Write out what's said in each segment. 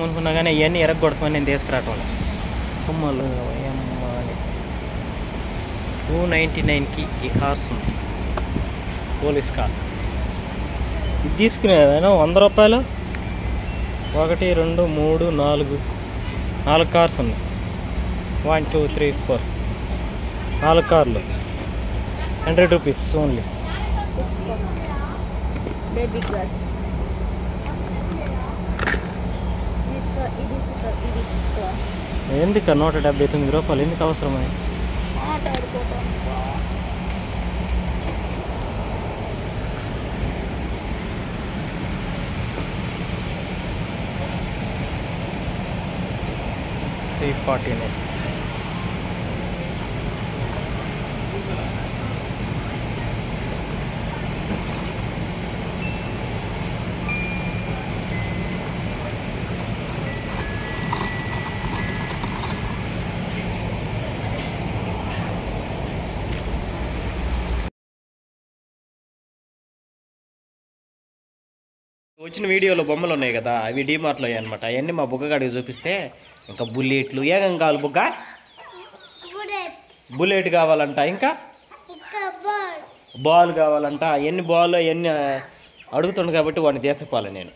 అనుకున్నా కానీ ఇవన్నీ ఎరగొడతామని నేను తీసుకురావటం బొమ్మలు 299కి ఈ కార్స్ ఉంది, పోలీస్ కార్. ఇది తీసుకునేదైనా 100 రూపాయలు. 1 2 3 4 కార్స్ ఉన్నాయి. 1 2 3 4 4 కార్లు 100 రూపీస్ ఓన్లీ. ఎందుకు 179 రూపాయలు ఎందుకు అవసరమని? $349. వచ్చిన వీడియోలో బొమ్మలు ఉన్నాయి కదా, అవి డీమార్ట్లో అనమాట. అవన్నీ మా బుగ్గగాడికి చూపిస్తే ఇంకా బుల్లెట్లు ఏం కావాలి బుగ్గ? బుల్లెట్ కావాలంట, ఇంకా బాల్ కావాలంట. ఎన్ని బాల్ ఎన్ని అడుగుతుండు కాబట్టి వాడిని తీసుకోవాలి నేను.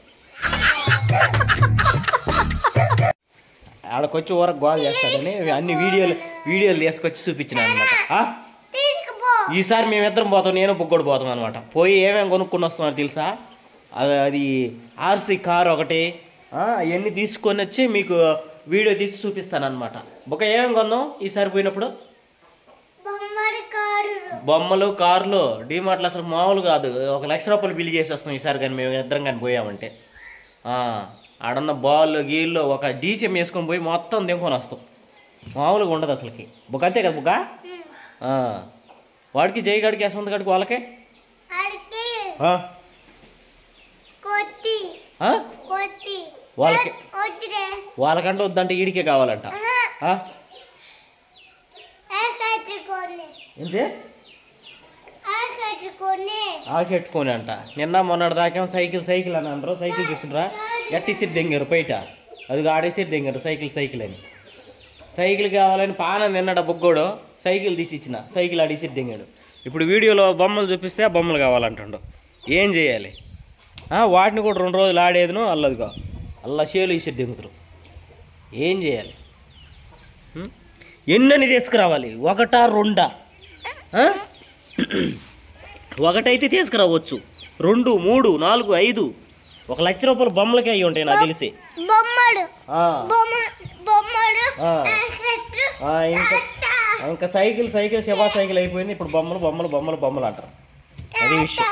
ఆడకొచ్చి ఊరకు గోల్ చేస్తాడని అన్ని వీడియోలు తీసుకొచ్చి చూపించిన అనమాట. ఈసారి మేమిద్దరం పోతాం, నేను బుగ్గోడు పోతాం అనమాట. పోయి ఏమేమి కొనుక్కొని వస్తున్నారో తెలుసా? అది ఆర్సీ కార్ ఒకటి, అవన్నీ తీసుకొని వచ్చి మీకు వీడియో తీసి చూపిస్తాను అనమాట. ఒక ఏమేమి కొందాం ఈసారి పోయినప్పుడు? బొమ్మలు, కార్లు. డీమార్ట్లో అసలు మామూలు కాదు. 1 లక్ష రూపాయలు బిల్లు చేసి వస్తాం ఈసారి కానీ మేము ఇద్దరం కానీ పోయామంటే. ఆడన్న బాల్ గీళ్ళు ఒక డీసీఎం వేసుకొని పోయి మొత్తం దింకొని వస్తాం. మామూలుగా ఉండదు అసలుకి. బుక్ అంతే కదా బుక్క? వాడికి జైగాడికి యశ్వంత్ గాడికి వాళ్ళకే వాళ్ళకంటే వద్దంటే ఈడికే కావాలంట. ఏంటి ఆకెట్టుకొని అంట. నిన్న మొన్నటి దాకా సైకిల్ అని అంటారు. సైకిల్ చూసిండ్రా ఎట్టిసిరి దెంగారు బయట, అది ఆడేసిరి దెంగారు సైకిల్ అని. సైకిల్ కావాలని పానం నిన్నడ బొగ్గోడు సైకిల్ తీసి ఇచ్చిన, సైకిల్ ఆడేసిరి దెంగాడు. ఇప్పుడు వీడియోలో బొమ్మలు చూపిస్తే ఆ బొమ్మలు కావాలంటుండు. ఏం చేయాలి? వాటిని కూడా 2 రోజులు ఆడేదును అల్లదిగా అల్లా షేలు ఇసి దిగుతారు. ఏం చేయాలి? ఎన్నని తీసుకురావాలి? 1 2? ఒకటైతే తీసుకురావచ్చు, 2 3 4 5 1 లక్ష రూపాయలు బొమ్మలకే అయ్యి ఉంటాయి నాకు తెలిసి. ఇంకా సైకిల్ శివా సైకిల్ అయిపోయింది. ఇప్పుడు బొమ్మలు అంటారు. అది విషయం.